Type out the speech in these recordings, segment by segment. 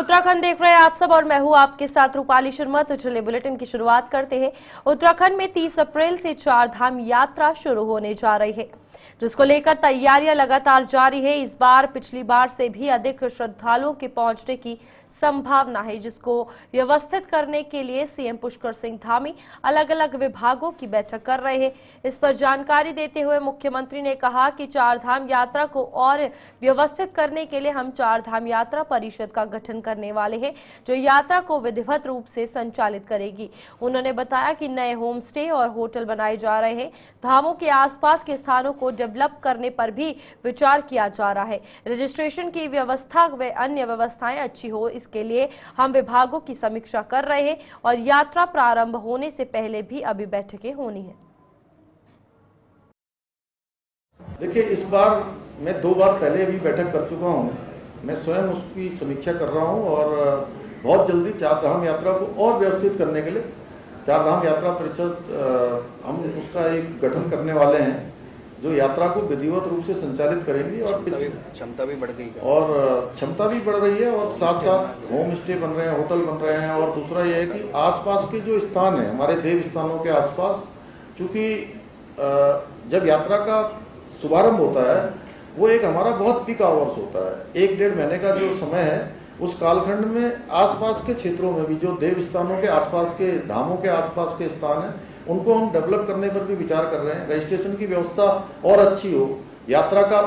उत्तराखंड देख रहे हैं आप सब और मैं हूं आपके साथ रूपाली शर्मा। तो चलिए बुलेटिन की शुरुआत करते हैं। उत्तराखंड में 30 अप्रैल से 4 धाम यात्रा शुरू होने जा रही है, जिसको लेकर तैयारियां लगातार जारी है। इस बार पिछली बार से भी अधिक श्रद्धालुओं के पहुंचने की संभावना है, जिसको व्यवस्थित करने के लिए सीएम पुष्कर सिंह धामी अलग अलग विभागों की बैठक कर रहे हैं। इस पर जानकारी देते हुए मुख्यमंत्री ने कहा कि 4 धाम यात्रा को और व्यवस्थित करने के लिए हम 4 धाम यात्रा परिषद का गठन करने वाले हैं, जो यात्रा को विधिवत रूप से संचालित करेगी। उन्होंने बताया कि नए होम स्टे और होटल बनाए जा रहे हैं। धामों के आसपास के स्थानों को डेवलप करने पर भी विचार किया जा रहा है। रजिस्ट्रेशन की व्यवस्था व अन्य व्यवस्थाएं अच्छी हो, इसके लिए हम विभागों की समीक्षा कर रहे हैं और यात्रा प्रारंभ होने से पहले भी अभी बैठकें होनी है। देखिए, इस बार मैं 2 बार पहले भी बैठक कर चुका हूं। मैं स्वयं उसकी समीक्षा कर रहा हूं और बहुत जल्दी 4 धाम यात्रा को और व्यवस्थित करने के लिए 4 धाम यात्रा परिषद हम उसका एक गठन करने वाले हैं, जो यात्रा को विधिवत रूप से संचालित करेंगी। और क्षमता भी बढ़ गई है और क्षमता भी बढ़ रही है और साथ साथ होम स्टे बन रहे हैं, होटल बन रहे हैं। और दूसरा यह है कि आसपास के जो स्थान है, हमारे देव स्थानों के आसपास, चूंकि जब यात्रा का शुभारंभ होता है वो एक हमारा बहुत पीक आवर्स होता है। 1-1.5 महीने का जो समय है, उस कालखंड में आसपास के क्षेत्रों में भी जो देव स्थानों के आसपास के धामों के आसपास के स्थान हैं, उनको हम डेवलप करने पर भी विचार कर रहे हैं। रजिस्ट्रेशन की व्यवस्था और अच्छी हो, यात्रा का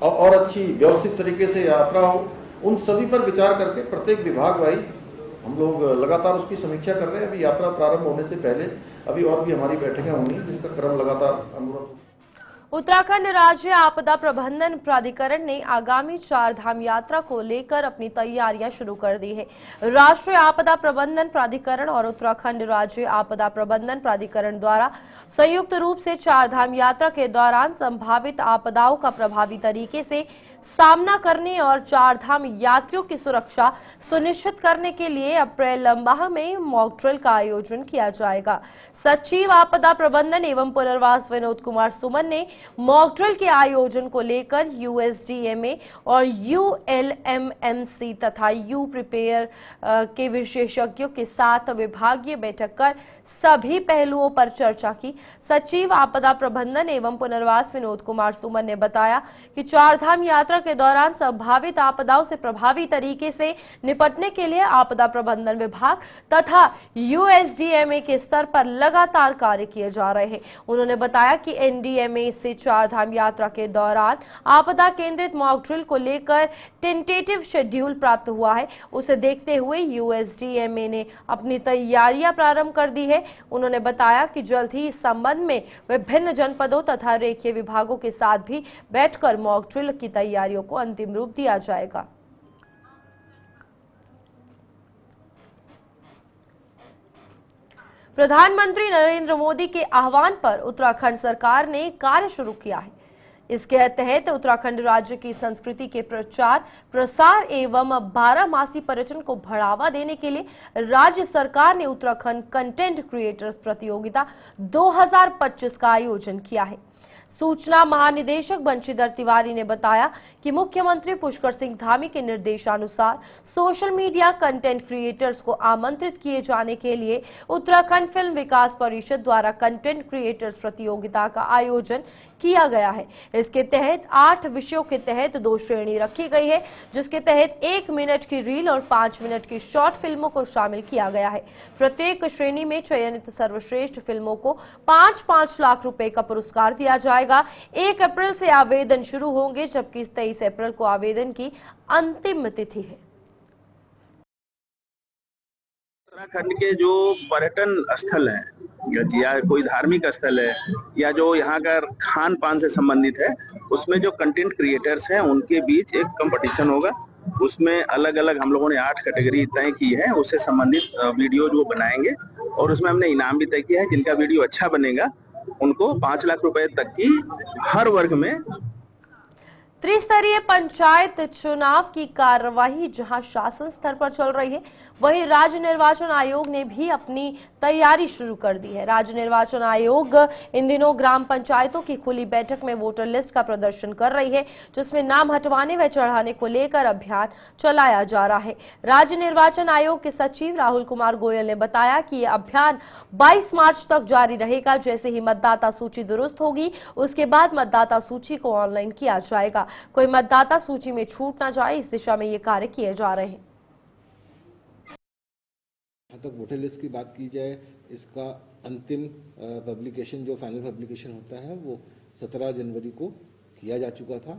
और अच्छी व्यवस्थित तरीके से यात्रा हो, उन सभी पर विचार करके प्रत्येक विभाग वाइज हम लोग लगातार उसकी समीक्षा कर रहे हैं। अभी यात्रा प्रारंभ होने से पहले अभी और भी हमारी बैठकें होंगी, जिसका क्रम लगातार अनुरोध। उत्तराखंड राज्य आपदा प्रबंधन प्राधिकरण ने आगामी 4 धाम यात्रा को लेकर अपनी तैयारियां शुरू कर दी है। राष्ट्रीय आपदा प्रबंधन प्राधिकरण और उत्तराखंड राज्य आपदा प्रबंधन प्राधिकरण द्वारा संयुक्त रूप से 4 धाम यात्रा के दौरान संभावित आपदाओं का प्रभावी तरीके से सामना करने और 4 धाम यात्रियों की सुरक्षा सुनिश्चित करने के लिए अप्रैल माह में मॉक ड्रिल का आयोजन किया जाएगा। सचिव आपदा प्रबंधन एवं पुनर्वास विनोद कुमार सुमन ने मॉक ड्रिल के आयोजन को लेकर यूएसडीएमए और यूएलएमएमसी तथा यू प्रिपेयर के विशेषज्ञों के साथ विभागीय बैठक कर सभी पहलुओं पर चर्चा की। सचिव आपदा प्रबंधन एवं पुनर्वास विनोद कुमार सुमन ने बताया कि 4 धाम यात्रा के दौरान संभावित आपदाओं से प्रभावी तरीके से निपटने के लिए आपदा प्रबंधन विभाग तथा यूएसडीएमए के स्तर पर लगातार कार्य किए जा रहे हैं। उन्होंने बताया कि एनडीएमए से 4 धाम यात्रा के दौरान आपदा केंद्रित मॉक ड्रिल को लेकर टेंटेटिव शेड्यूल प्राप्त हुआ है। उसे देखते हुए यूएसडीएमए ने अपनी तैयारियां प्रारंभ कर दी है। उन्होंने बताया कि जल्द ही इस संबंध में विभिन्न जनपदों तथा रेखीय विभागों के साथ भी बैठकर मॉक ड्रिल की तैयारियों को अंतिम रूप दिया जाएगा। प्रधानमंत्री नरेंद्र मोदी के आह्वान पर उत्तराखंड सरकार ने कार्य शुरू किया है। इसके तहत उत्तराखंड राज्य की संस्कृति के प्रचार प्रसार एवं 12 पर्यटन को बढ़ावा देने के लिए राज्य सरकार ने उत्तराखंड कंटेंट क्रिएटर्स प्रतियोगिता 2025 का आयोजन किया है। सूचना महानिदेशक बंशीधर तिवारी ने बताया कि मुख्यमंत्री पुष्कर सिंह धामी के निर्देशानुसार सोशल मीडिया कंटेंट क्रिएटर्स को आमंत्रित किए जाने के लिए उत्तराखंड फिल्म विकास परिषद द्वारा कंटेंट क्रिएटर्स प्रतियोगिता का आयोजन किया गया है। इसके तहत 8 विषयों के तहत 2 श्रेणी रखी गई है, जिसके तहत 1 मिनट की रील और 5 मिनट की शॉर्ट फिल्मों को शामिल किया गया है। प्रत्येक श्रेणी में चयनित सर्वश्रेष्ठ फिल्मों को 5-5 लाख रुपए का पुरस्कार दिया जाएगा। 1 अप्रैल से आवेदन शुरू होंगे, जबकि 23 अप्रैल को आवेदन की अंतिम तिथि है। उत्तराखंड के जो पर्यटन स्थल हैं या कोई धार्मिक स्थल है या जो यहाँ का खान पान से संबंधित है, उसमें जो कंटेंट क्रिएटर्स हैं उनके बीच एक कंपटीशन होगा। उसमें अलग अलग हम लोगों ने 8 कैटेगरी तय की है, उससे संबंधित वीडियो जो बनाएंगे और उसमें हमने इनाम भी तय किया है। जिनका वीडियो अच्छा बनेगा उनको 5 लाख रुपए तक की हर वर्ग में त्रिस्तरीय पंचायत चुनाव की कार्यवाही जहां शासन स्तर पर चल रही है, वहीं राज्य निर्वाचन आयोग ने भी अपनी तैयारी शुरू कर दी है। राज्य निर्वाचन आयोग इन दिनों ग्राम पंचायतों की खुली बैठक में वोटर लिस्ट का प्रदर्शन कर रही है, जिसमें नाम हटवाने व चढ़ाने को लेकर अभियान चलाया जा रहा है। राज्य निर्वाचन आयोग के सचिव राहुल कुमार गोयल ने बताया कि यह अभियान 22 मार्च तक जारी रहेगा। जैसे ही मतदाता सूची दुरुस्त होगी, उसके बाद मतदाता सूची को ऑनलाइन किया जाएगा। कोई मतदाता सूची में छूट ना जाए, इस दिशा में ये कार्य किए जा रहे हैं। जहाँ तक वोटर लिस्ट की बात की जाए, इसका अंतिम पब्लिकेशन जो फाइनल पब्लिकेशन होता है वो 17 जनवरी को किया जा चुका था।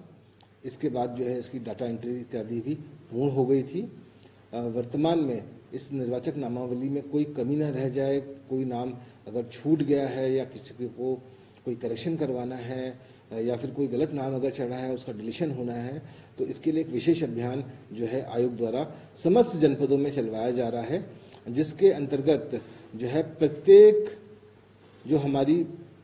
इसके बाद जो है इसकी डाटा एंट्री इत्यादि भी पूर्ण हो गई थी। वर्तमान में इस निर्वाचक नामावली में कोई कमी न रह जाए, कोई नाम अगर छूट गया है या किसी को कोई करेक्शन करवाना है या फिर कोई गलत नाम अगर चढ़ा है उसका डिलीशन होना है, तो इसके लिए एक विशेष अभियान जो है आयोग द्वारा समस्त जनपदों में चलवाया जा रहा है, जिसके अंतर्गत जो है प्रत्येक जो हमारी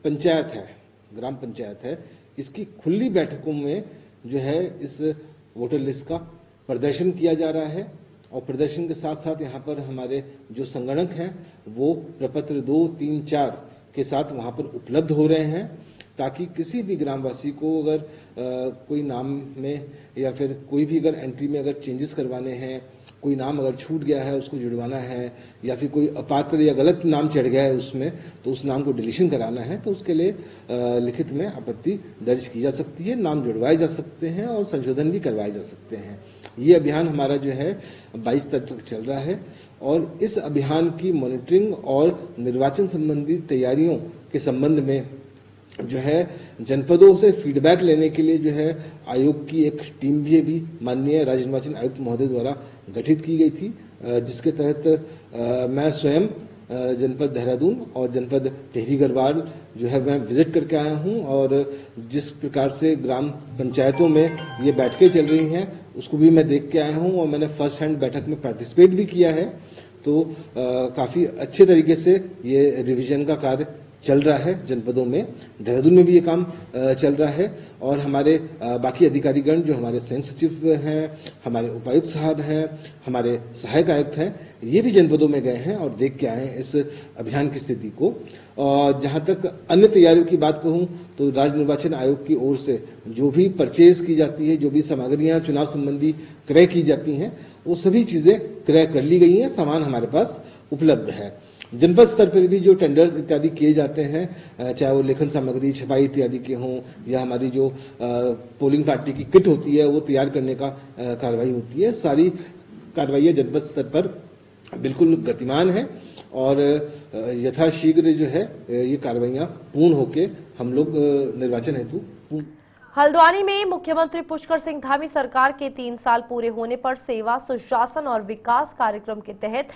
पंचायत है, ग्राम पंचायत है, इसकी खुली बैठकों में जो है इस वोटर लिस्ट का प्रदर्शन किया जा रहा है। और प्रदर्शन के साथ साथ यहाँ पर हमारे जो संगणक हैं वो प्रपत्र 2, 3, 4 के साथ वहाँ पर उपलब्ध हो रहे हैं, ताकि किसी भी ग्रामवासी को अगर कोई नाम में या फिर कोई भी अगर एंट्री में अगर चेंजेस करवाने हैं, कोई नाम अगर छूट गया है उसको जुड़वाना है, या फिर कोई अपात्र या गलत नाम चढ़ गया है उसमें, तो उस नाम को डिलीशन कराना है, तो उसके लिए लिखित में आपत्ति दर्ज की जा सकती है, नाम जुड़वाए जा सकते हैं और संशोधन भी करवाए जा सकते हैं। ये अभियान हमारा जो है 22 तारीख तक चल रहा है और इस अभियान की मॉनिटरिंग और निर्वाचन संबंधी तैयारियों के संबंध में जो है जनपदों से फीडबैक लेने के लिए जो है आयोग की एक टीम भी माननीय राज्य निर्वाचन आयुक्त महोदय द्वारा गठित की गई थी, जिसके तहत मैं स्वयं जनपद देहरादून और जनपद टिहरी गढ़वाल जो है मैं विजिट करके आया हूं, और जिस प्रकार से ग्राम पंचायतों में ये बैठकें चल रही हैं उसको भी मैं देख के आया हूं और मैंने फर्स्ट हैंड बैठक में पार्टिसिपेट भी किया है। तो काफी अच्छे तरीके से ये रिवीजन का कार्य चल रहा है जनपदों में। देहरादून में भी ये काम चल रहा है और हमारे बाकी अधिकारीगण जो हमारे संयुक्त सचिव हैं, हमारे उपायुक्त साहब हैं, हमारे सहायक आयुक्त हैं, ये भी जनपदों में गए हैं और देख के आए हैं इस अभियान की स्थिति को। और जहां तक अन्य तैयारियों की बात कहूं तो राज्य निर्वाचन आयोग की ओर से जो भी परचेज की जाती है, जो भी सामग्रियां चुनाव संबंधी क्रय की जाती हैं, वो सभी चीजें क्रय कर ली गई हैं, सामान हमारे पास उपलब्ध है। जनपद स्तर पर भी जो टेंडर्स इत्यादि किए जाते हैं, चाहे वो लेखन सामग्री, छपाई इत्यादि के हों या हमारी जो पोलिंग पार्टी की किट होती है वो तैयार करने का कार्रवाई होती है, सारी कार्रवाइयां जनपद स्तर पर बिल्कुल गतिमान है और यथाशीघ्र जो है ये कार्रवाइयां पूर्ण होके हम लोग निर्वाचन हेतु। हल्द्वानी में मुख्यमंत्री पुष्कर सिंह धामी सरकार के 3 साल पूरे होने पर सेवा, सुशासन और विकास कार्यक्रम के तहत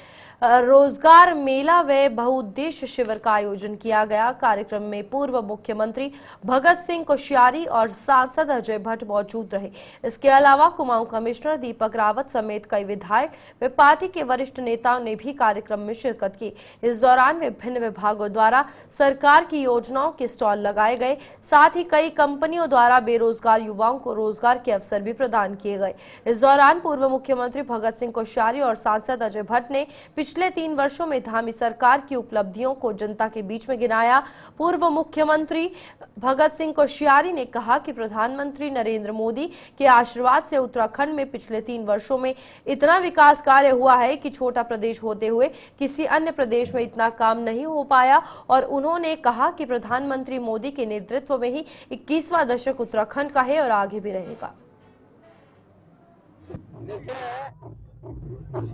रोजगार मेला व बहुउद्देश्य शिविर का आयोजन किया गया। कार्यक्रम में पूर्व मुख्यमंत्री भगत सिंह कोश्यारी और सांसद अजय भट्ट मौजूद रहे। इसके अलावा कुमाऊं कमिश्नर दीपक रावत समेत कई विधायक व पार्टी के वरिष्ठ नेताओं ने भी कार्यक्रम में शिरकत की। इस दौरान विभिन्न विभागों द्वारा सरकार की योजनाओं के स्टॉल लगाए गए, साथ ही कई कंपनियों द्वारा बेरोजगार युवाओं को रोजगार के अवसर भी प्रदान किए गए। इस दौरान पूर्व मुख्यमंत्री भगत सिंह कोश्यारी और सांसद अजय भट्ट ने पिछले 3 वर्षों में धामी सरकार की उपलब्धियों को जनता के बीच में गिनाया। पूर्व मुख्यमंत्री भगत सिंह कोश्यारी ने कहा कि प्रधानमंत्री नरेंद्र मोदी के आशीर्वाद से उत्तराखंड में पिछले 3 वर्षों में इतना विकास कार्य हुआ है कि छोटा प्रदेश होते हुए किसी अन्य प्रदेश में इतना काम नहीं हो पाया। और उन्होंने कहा कि प्रधानमंत्री मोदी के नेतृत्व में ही 21वां दशक उत्तराखंड का है और आगे भी रहेगा।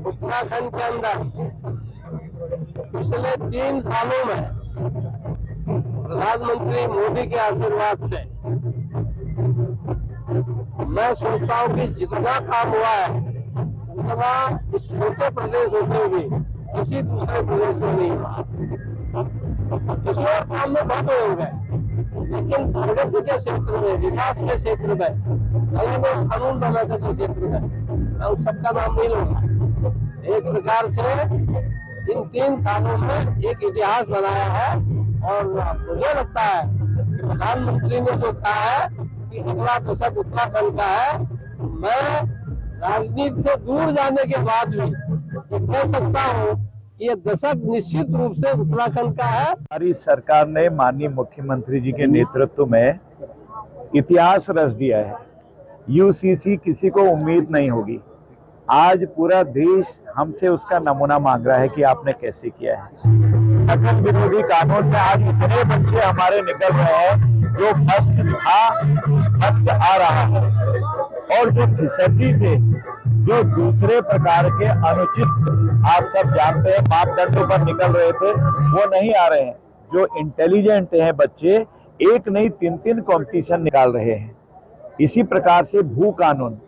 उत्तराखंड के अंदर पिछले 3 सालों में प्रधानमंत्री मोदी के आशीर्वाद से मैं सोचता हूँ कि जितना काम हुआ है उतना इस छोटे प्रदेश होते हुए किसी दूसरे प्रदेश में नहीं हुआ। किसी और काम में बहुत होंगे, लेकिन प्रगति के क्षेत्र में, विकास के क्षेत्र में, कानून बनाने के क्षेत्र में मैं उस सबका नाम नहीं लूंगा। एक प्रकार से इन 3 सालों में एक इतिहास बनाया है और मुझे लगता है कि प्रधानमंत्री ने जो कहा है कि अगला दशक उत्तराखंड का है। मैं राजनीति से दूर जाने के बाद भी ये कह सकता हूँ कि ये दशक निश्चित रूप से उत्तराखंड का है। हमारी सरकार ने माननीय मुख्यमंत्री जी के नेतृत्व में इतिहास रच दिया है। यूसीसी किसी को उम्मीद नहीं होगी। आज पूरा देश हमसे उसका नमूना मांग रहा है कि आपने कैसे किया है। दखल विरोधी कानून में आज इतने बच्चे हमारे निकल रहे हैं जो फर्स्ट था, फर्स्ट आ रहा है, और जो फिसड्डी थे, जो दूसरे प्रकार के अनुचित, आप सब जानते हैं, मापदंडों पर निकल रहे थे, वो नहीं आ रहे हैं। जो इंटेलिजेंट हैं बच्चे, एक नहीं 3-3 कंपटीशन निकाल रहे हैं। इसी प्रकार से भू कानून,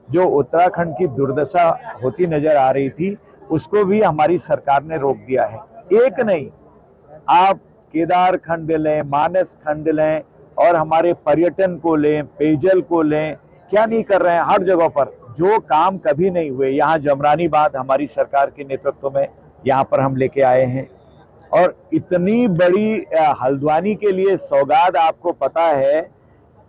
जो उत्तराखंड की दुर्दशा होती नजर आ रही थी, उसको भी हमारी सरकार ने रोक दिया है। एक नहीं, आप केदार खंड लें, मानस खंड लें, और हमारे पर्यटन को लें, पेयजल को लें, क्या नहीं कर रहे हैं। हर जगह पर जो काम कभी नहीं हुए, यहाँ जमरानी बांध हमारी सरकार के नेतृत्व में यहाँ पर हम लेके आए हैं। और इतनी बड़ी हल्द्वानी के लिए सौगात, आपको पता है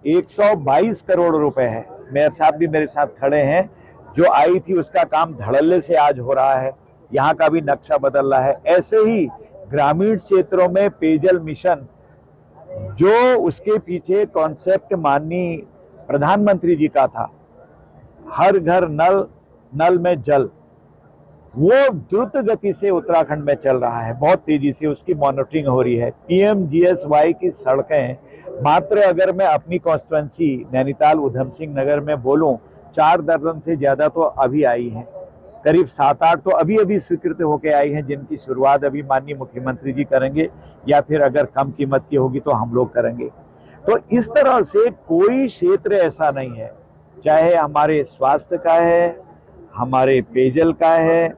122 करोड़ रुपए है। मेयर साहब भी मेरे साथ खड़े हैं, जो आई थी उसका काम धड़ल्ले से आज हो रहा है। यहाँ का भी नक्शा बदल रहा है। ऐसे ही ग्रामीण क्षेत्रों में पेयजल मिशन, जो उसके पीछे कॉन्सेप्ट माननीय प्रधानमंत्री जी का था, हर घर नल, नल में जल, वो द्रुत गति से उत्तराखंड में चल रहा है। बहुत तेजी से उसकी मॉनिटरिंग हो रही है। PMGSY की सड़कें मात्र, अगर मैं अपनी कॉन्स्टिट्यूएंसी नैनीताल उधम सिंह नगर में बोलूं, 4 दर्जन से ज्यादा तो अभी आई हैं। करीब 7-8 तो अभी अभी स्वीकृत होकर आई हैं, जिनकी शुरुआत अभी माननीय मुख्यमंत्री जी करेंगे, या फिर अगर कम कीमत की होगी तो हम लोग करेंगे। तो इस तरह से कोई क्षेत्र ऐसा नहीं है, चाहे हमारे स्वास्थ्य का है, हमारे पेयजल का है,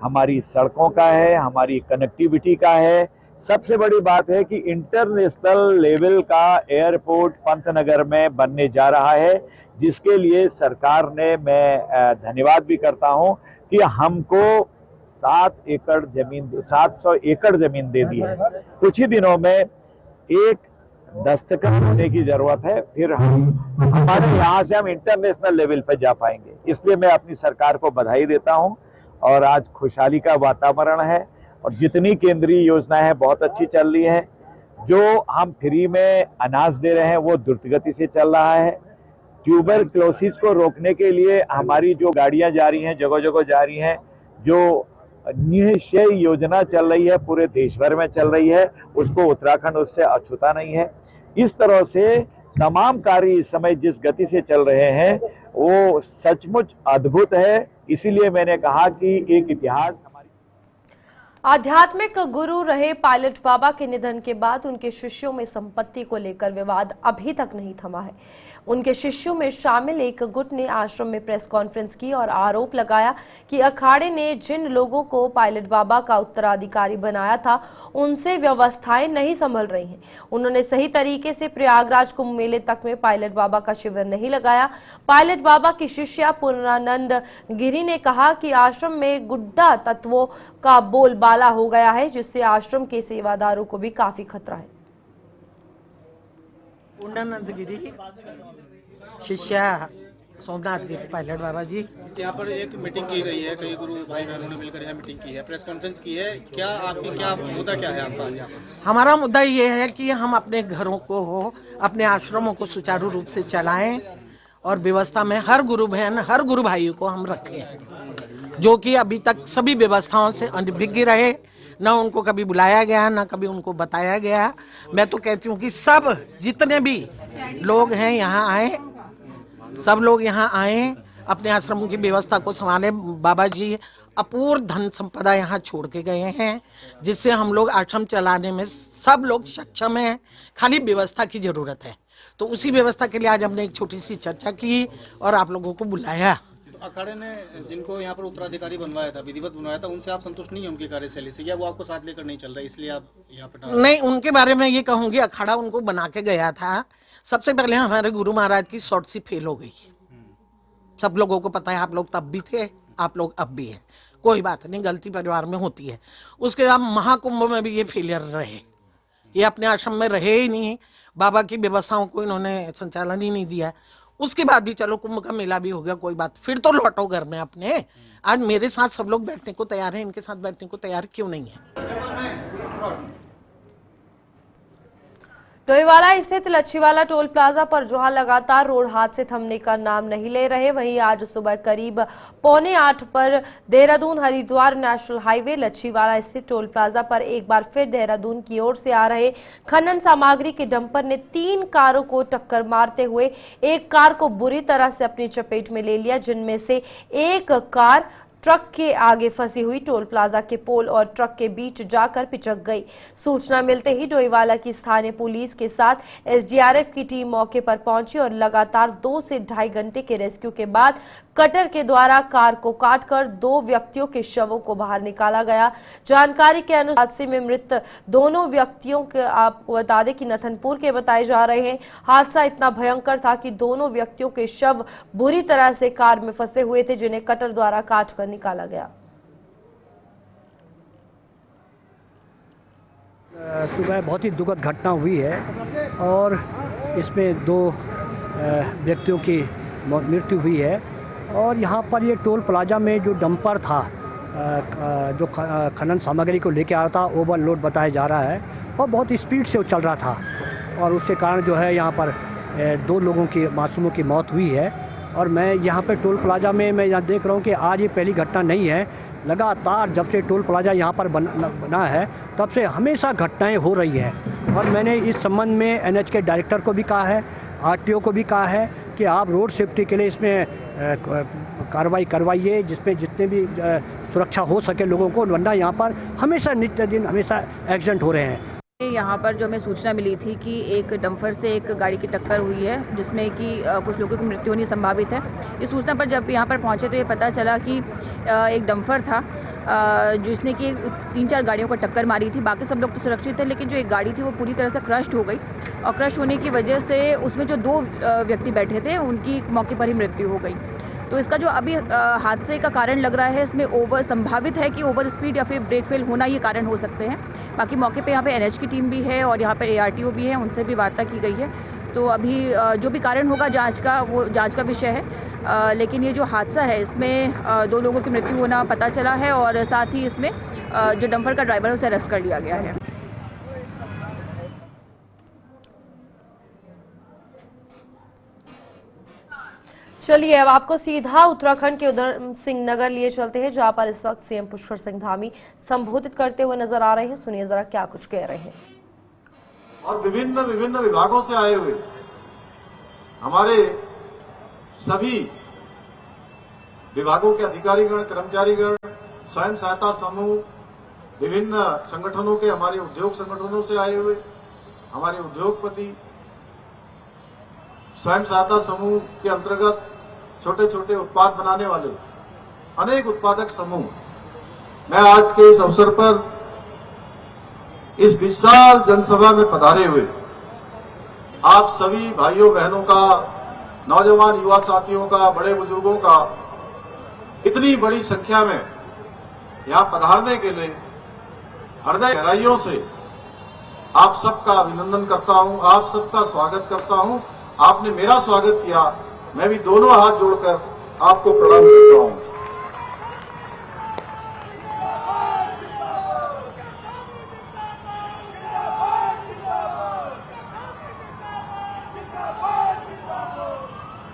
हमारी सड़कों का है, हमारी कनेक्टिविटी का है। सबसे बड़ी बात है कि इंटरनेशनल लेवल का एयरपोर्ट पंतनगर में बनने जा रहा है, जिसके लिए सरकार ने, मैं धन्यवाद भी करता हूं कि हमको 700 एकड़ जमीन दे दी है। कुछ ही दिनों में एक दस्तखत होने की जरूरत है, फिर हमारे यहाँ से हम इंटरनेशनल लेवल पर जा पाएंगे। इसलिए मैं अपनी सरकार को बधाई देता हूँ। और आज खुशहाली का वातावरण है, और जितनी केंद्रीय योजनाएं हैं बहुत अच्छी चल रही है। जो हम फ्री में अनाज दे रहे हैं वो द्रुत गति से चल रहा है। ट्यूबरक्लोसिस को रोकने के लिए हमारी जो गाड़ियां जा रही हैं, जगह जगह जा रही हैं, जो निश्चय योजना चल रही है, पूरे देश भर में चल रही है, उसको उत्तराखंड उससे अछूता नहीं है। इस तरह से तमाम कार्य इस समय जिस गति से चल रहे हैं वो सचमुच अद्भुत है। इसीलिए मैंने कहा कि एक इतिहास, आध्यात्मिक गुरु रहे पायलट बाबा के निधन के बाद उनके शिष्यों में संपत्ति को लेकर विवाद अभी तक नहीं थमा है। उनके शिष्यों में शामिल एक गुट ने आश्रम में प्रेस कॉन्फ्रेंस की और आरोप लगाया कि अखाड़े ने जिन लोगों को पायलट बाबा का उत्तराधिकारी बनाया था, उनसे व्यवस्थाएं नहीं संभल रही हैं। उन्होंने सही तरीके से प्रयागराज कुंभ मेले तक में पायलट बाबा का शिविर नहीं लगाया। पायलट बाबा की शिष्या पूर्णानंद गिरी ने कहा कि आश्रम में गुड्डा तत्वों का बोलबाला हो गया है, जिससे आश्रम के सेवादारों को भी काफी खतरा है। पूर्णानंद गिरी, शिष्या सोमनाथ गिरी पायलट बाबा जी। यहाँ पर एक मीटिंग की गई है, कई गुरु भाई बहनों ने मिलकर यहाँ मीटिंग की है, प्रेस कॉन्फ्रेंस की है। क्या आपकी क्या मुद्दा क्या है आपका? हमारा मुद्दा ये है कि हम अपने घरों को, अपने आश्रमों को सुचारू रूप से चलाएं और व्यवस्था में हर गुरु बहन, हर गुरु भाइयों को हम रखें, जो कि अभी तक सभी व्यवस्थाओं से अनभिज्ञ रहे। न उनको कभी बुलाया गया, न कभी उनको बताया गया। मैं तो कहती हूँ कि सब जितने भी लोग हैं यहाँ आए, सब लोग यहाँ आए, अपने आश्रमों की व्यवस्था को संभाले। बाबा जी अपूर्व धन संपदा यहाँ छोड़ के गए हैं, जिससे हम लोग आश्रम चलाने में सब लोग सक्षम हैं। खाली व्यवस्था की जरूरत है। तो उसी व्यवस्था के लिए आज हमने एक छोटी सी चर्चा की और आप लोगों को बुलाया। अखाड़े ने जिनको यहाँ पर उत्तराधिकारी बनवाया था, विधिवत बनवाया था, उनसे आप संतुष्ट नहीं है उनकी कार्यशैली से, या वो आपको साथ लेकर नहीं चल रहा है इसलिए आप यहाँ पर? नहीं, उनके बारे में ये कहूँगी, अखाड़ा उनको बना के गया था। सबसे पहले हमारे गुरु महाराज की शॉर्ट सी फेल हो गई। सब लोगों को पता है, आप लोग तब भी थे, आप लोग अब भी हैं। कोई बात नहीं, गलती परिवार में होती है। उसके बाद महाकुंभ में भी ये फेलियर रहे। ये अपने आश्रम में रहे ही नहीं, बाबा की व्यवस्थाओं को इन्होंने संचालन ही नहीं दिया। उसके बाद भी चलो कुंभ का मेला भी हो गया, कोई बात, फिर तो लौटो घर में अपने। आज मेरे साथ सब लोग बैठने को तैयार हैं, इनके साथ बैठने को तैयार क्यों नहीं है? डोईवाला स्थित लच्छीवाला टोल प्लाजा पर जहां लगातार रोड हादसे थमने का नाम नहीं ले रहे, वहीं आज सुबह करीब 7:45 पर देहरादून हरिद्वार नेशनल हाईवे लच्छीवाला स्थित टोल प्लाजा पर एक बार फिर देहरादून की ओर से आ रहे खनन सामग्री के डंपर ने 3 कारों को टक्कर मारते हुए एक कार को बुरी तरह से अपनी चपेट में ले लिया, जिनमें से एक कार ट्रक के आगे फंसी हुई टोल प्लाजा के पोल और ट्रक के बीच जाकर पिचक गई। सूचना मिलते ही डोईवाला की स्थानीय पुलिस के साथ एसडीआरएफ की टीम मौके पर पहुंची और लगातार 2 से ढाई घंटे के रेस्क्यू के बाद कटर के द्वारा कार को काटकर 2 व्यक्तियों के शवों को बाहर निकाला गया। जानकारी के अनुसार हादसे में मृत दोनों व्यक्तियों के आपको बता दें कि नथनपुर के बताए जा रहे हैं। हादसा इतना भयंकर था कि दोनों व्यक्तियों के शव बुरी तरह से कार में फंसे हुए थे, जिन्हें कटर द्वारा काटकर निकाला गया। सुबह बहुत ही दुखद घटना हुई है और इसमें 2 व्यक्तियों की मृत्यु हुई है। और यहाँ पर ये टोल प्लाजा में जो डंपर था जो खनन सामग्री को लेके आ रहा था, ओवरलोड बताया जा रहा है और बहुत स्पीड से वो चल रहा था और उसके कारण जो है यहाँ पर 2 लोगों की मासूमों की मौत हुई है। और मैं यहाँ पे टोल प्लाजा में मैं यहाँ देख रहा हूँ कि आज ये पहली घटना नहीं है, लगातार जब से टोल प्लाजा यहाँ पर बना है तब से हमेशा घटनाएं हो रही हैं। और मैंने इस संबंध में एनएच के डायरेक्टर को भी कहा है, आरटीओ को भी कहा है कि आप रोड सेफ्टी के लिए इसमें कार्रवाई करवाइए, जिसमें जितने भी सुरक्षा हो सके लोगों को, वरना यहाँ पर हमेशा नित्य दिन हमेशा एक्सीडेंट हो रहे हैं। यहाँ पर जो हमें सूचना मिली थी कि एक डंपर से एक गाड़ी की टक्कर हुई है, जिसमें कि कुछ लोगों की मृत्यु होनी संभावित है। इस सूचना पर जब यहाँ पर पहुँचे तो ये पता चला कि एक डंपर था जिसने कि 3-4 गाड़ियों को टक्कर मारी थी। बाकी सब लोग तो सुरक्षित थे, लेकिन जो एक गाड़ी थी वो पूरी तरह से क्रश्ड हो गई और क्रश होने की वजह से उसमें जो 2 व्यक्ति बैठे थे उनकी मौके पर ही मृत्यु हो गई। तो इसका जो अभी हादसे का कारण लग रहा है, इसमें संभावित है कि ओवर स्पीड या फिर ब्रेक फेल होना ये कारण हो सकते हैं। बाकी मौके पे यहाँ पे एनएच की टीम भी है और यहाँ पर एआरटीओ भी है, उनसे भी वार्ता की गई है। तो अभी जो भी कारण होगा जांच का, वो जांच का विषय है। लेकिन ये जो हादसा है इसमें 2 लोगों की मृत्यु होना पता चला है और साथ ही इसमें जो डंपर का ड्राइवर है उसे अरेस्ट कर लिया गया है। चलिए अब आपको सीधा उत्तराखंड के उधम सिंह नगर लिए चलते हैं, जहां पर इस वक्त सीएम पुष्कर सिंह धामी संबोधित करते हुए नजर आ रहे हैं। सुनिए जरा क्या कुछ कह रहे हैं। और विभिन्न विभिन्न विभागों से आए हुए हमारे सभी विभागों के अधिकारीगण, कर्मचारीगण, स्वयं सहायता समूह, विभिन्न संगठनों के, हमारे उद्योग संगठनों से आए हुए हमारे उद्योगपति, स्वयं सहायता समूह के अंतर्गत छोटे छोटे उत्पाद बनाने वाले अनेक उत्पादक समूह, मैं आज के इस अवसर पर इस विशाल जनसभा में पधारे हुए आप सभी भाइयों बहनों का, नौजवान युवा साथियों का, बड़े बुजुर्गों का इतनी बड़ी संख्या में यहां पधारने के लिए हृदय गहराइयों से आप सबका अभिनंदन करता हूं, आप सबका स्वागत करता हूं। आपने मेरा स्वागत किया, मैं भी दोनों हाथ जोड़कर आपको प्रणाम करता हूं।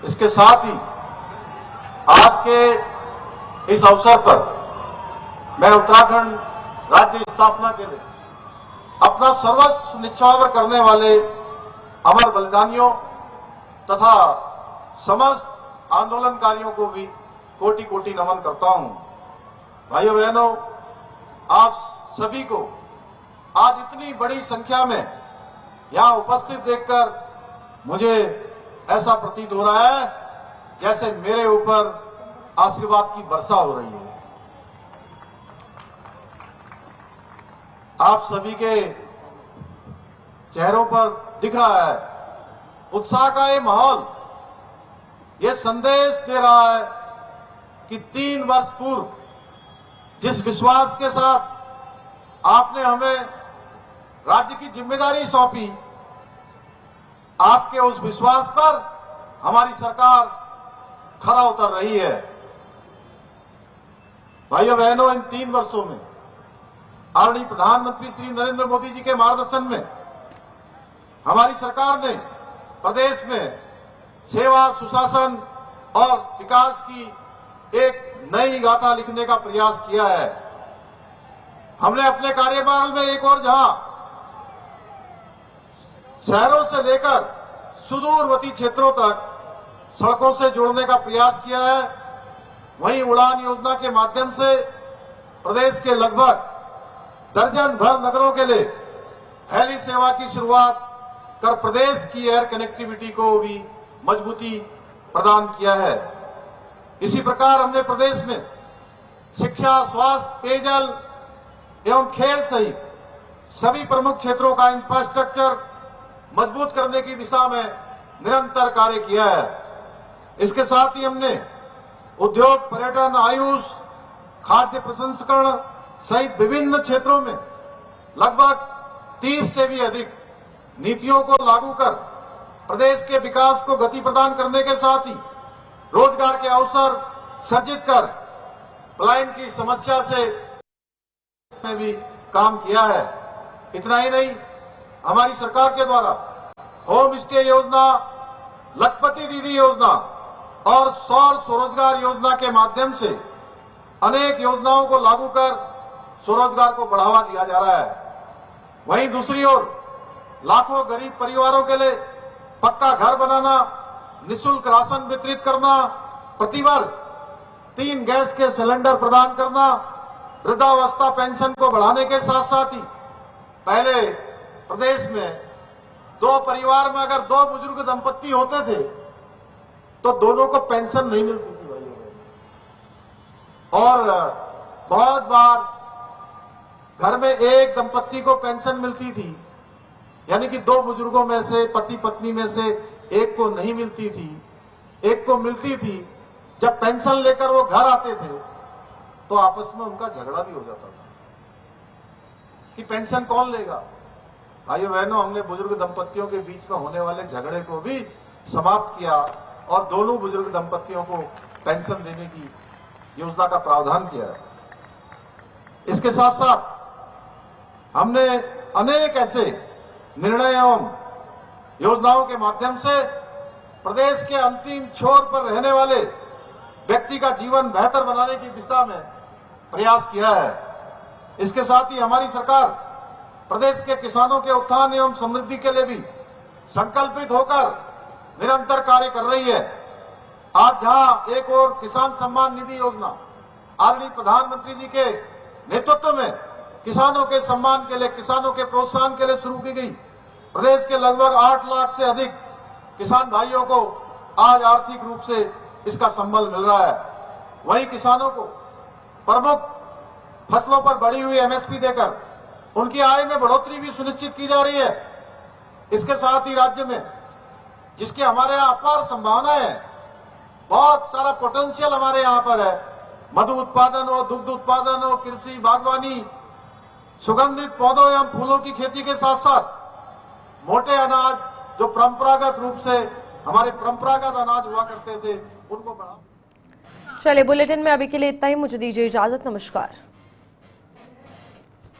इसके साथ ही आज के इस अवसर पर मैं उत्तराखंड राज्य स्थापना के लिए अपना सर्वस्व निछावर करने वाले अमर बलिदानियों तथा समस्त आंदोलनकारियों को भी कोटि कोटि नमन करता हूं। भाइयों बहनों, आप सभी को आज इतनी बड़ी संख्या में यहां उपस्थित देखकर मुझे ऐसा प्रतीत हो रहा है जैसे मेरे ऊपर आशीर्वाद की वर्षा हो रही है। आप सभी के चेहरों पर दिख रहा है उत्साह का ये माहौल, ये संदेश दे रहा है कि 3 वर्ष पूर्व जिस विश्वास के साथ आपने हमें राज्य की जिम्मेदारी सौंपी, आपके उस विश्वास पर हमारी सरकार खरा उतर रही है। भाइयों बहनों, इन 3 वर्षों में आदरणीय प्रधानमंत्री श्री नरेंद्र मोदी जी के मार्गदर्शन में हमारी सरकार ने प्रदेश में सेवा, सुशासन और विकास की एक नई गाथा लिखने का प्रयास किया है। हमने अपने कार्यकाल में एक और जहां शहरों से लेकर सुदूरवर्ती क्षेत्रों तक सड़कों से जोड़ने का प्रयास किया है, वहीं उड़ान योजना के माध्यम से प्रदेश के लगभग दर्जन भर नगरों के लिए हेली सेवा की शुरुआत कर प्रदेश की एयर कनेक्टिविटी को भी मजबूती प्रदान किया है। इसी प्रकार हमने प्रदेश में शिक्षा, स्वास्थ्य, पेयजल एवं खेल सहित सभी प्रमुख क्षेत्रों का इंफ्रास्ट्रक्चर मजबूत करने की दिशा में निरंतर कार्य किया है। इसके साथ ही हमने उद्योग, पर्यटन, आयुष, खाद्य प्रसंस्करण सहित विभिन्न क्षेत्रों में लगभग 30 से भी अधिक नीतियों को लागू कर प्रदेश के विकास को गति प्रदान करने के साथ ही रोजगार के अवसर सृजित कर पलायन की समस्या से में भी काम किया है। इतना ही नहीं, हमारी सरकार के द्वारा होम स्टे योजना, लखपति दीदी योजना और सौर स्वरोजगार योजना के माध्यम से अनेक योजनाओं को लागू कर स्वरोजगार को बढ़ावा दिया जा रहा है। वहीं दूसरी ओर लाखों गरीब परिवारों के लिए पक्का घर बनाना, निःशुल्क राशन वितरित करना, प्रतिवर्ष 3 गैस के सिलेंडर प्रदान करना, वृद्धावस्था पेंशन को बढ़ाने के साथ साथ ही पहले प्रदेश में 2 परिवार में अगर 2 बुजुर्ग दंपत्ति होते थे तो दोनों को पेंशन नहीं मिलती थी भाइयों। और बहुत बार घर में एक दंपत्ति को पेंशन मिलती थी, यानी कि 2 बुजुर्गों में से, पति पत्नी में से एक को नहीं मिलती थी, एक को मिलती थी। जब पेंशन लेकर वो घर आते थे तो आपस में उनका झगड़ा भी हो जाता था कि पेंशन कौन लेगा। भाइयों बहनों, हमने बुजुर्ग दंपत्तियों के बीच में होने वाले झगड़े को भी समाप्त किया और दोनों बुजुर्ग दंपत्तियों को पेंशन देने की योजना का प्रावधान किया है। इसके साथ साथ हमने अनेक ऐसे निर्णय एवं योजनाओं के माध्यम से प्रदेश के अंतिम छोर पर रहने वाले व्यक्ति का जीवन बेहतर बनाने की दिशा में प्रयास किया है। इसके साथ ही हमारी सरकार प्रदेश के किसानों के उत्थान एवं समृद्धि के लिए भी संकल्पित होकर निरंतर कार्य कर रही है। आज जहां एक और किसान सम्मान निधि योजना आदरणीय प्रधानमंत्री जी के नेतृत्व में किसानों के सम्मान के लिए, किसानों के प्रोत्साहन के लिए शुरू की गई, प्रदेश के लगभग 8 लाख से अधिक किसान भाइयों को आज आर्थिक रूप से इसका संबल मिल रहा है। वहीं किसानों को प्रमुख फसलों पर बढ़ी हुई एमएसपी देकर उनकी आय में बढ़ोतरी भी सुनिश्चित की जा रही है। इसके साथ ही राज्य में जिसके हमारे यहाँ अपार संभावनाएं हैं, बहुत सारा पोटेंशियल हमारे यहाँ पर है, मधु उत्पादन हो, दुग्ध उत्पादन हो, कृषि, बागवानी, सुगंधित पौधों एवं फूलों की खेती के साथ साथ मोटे अनाज जो परंपरागत रूप से हमारे परंपरागत अनाज हुआ करते थे उनको बढ़ा। चलिए, बुलेटिन में अभी के लिए इतना ही। मुझे दीजिए इजाजत। नमस्कार।